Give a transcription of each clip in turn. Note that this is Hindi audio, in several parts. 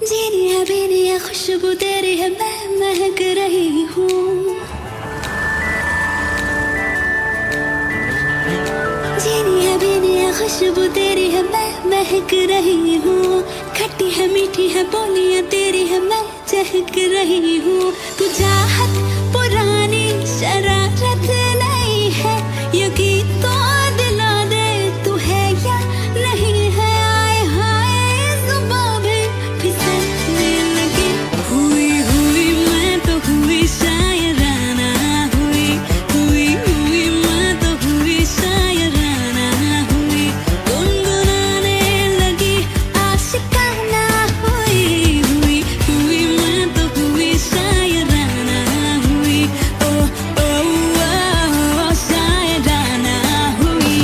जीनी है बीनी है खुशबू तेरी है मैं महक रही हूँ। जीनी है बीनी है खुशबू तेरी है मैं महक रही हूँ। खट्टी है मीठी है बोलियां तेरी है मैं चहक रही हूँ। तू चाहत पुरानी शरारत नहीं है यकीन तो दिला दे तू है या नहीं है। आए हाय जुबां भी फिसलने लगी। हुई हुई मैं तो हुई शायराना हुई हुई हुई मैं तो हुई शायराना हुई। गुनगुनाने लगी आशिकाना हुई हुई हुई मैं तो हुई शायराना हुई। ओ ओ ओ शायराना हुई।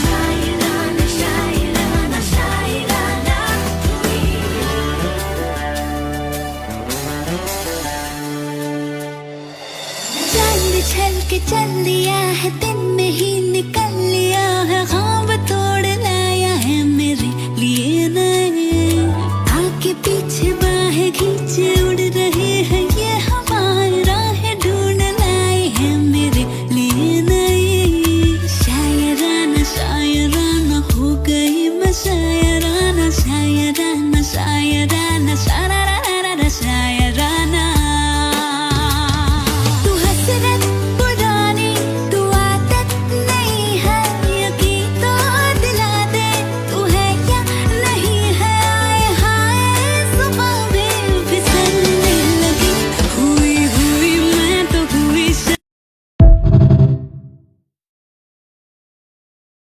शायराना शायराना शायराना हुई। चांद छल के चल दिया है दिन में ही निकल लिया है।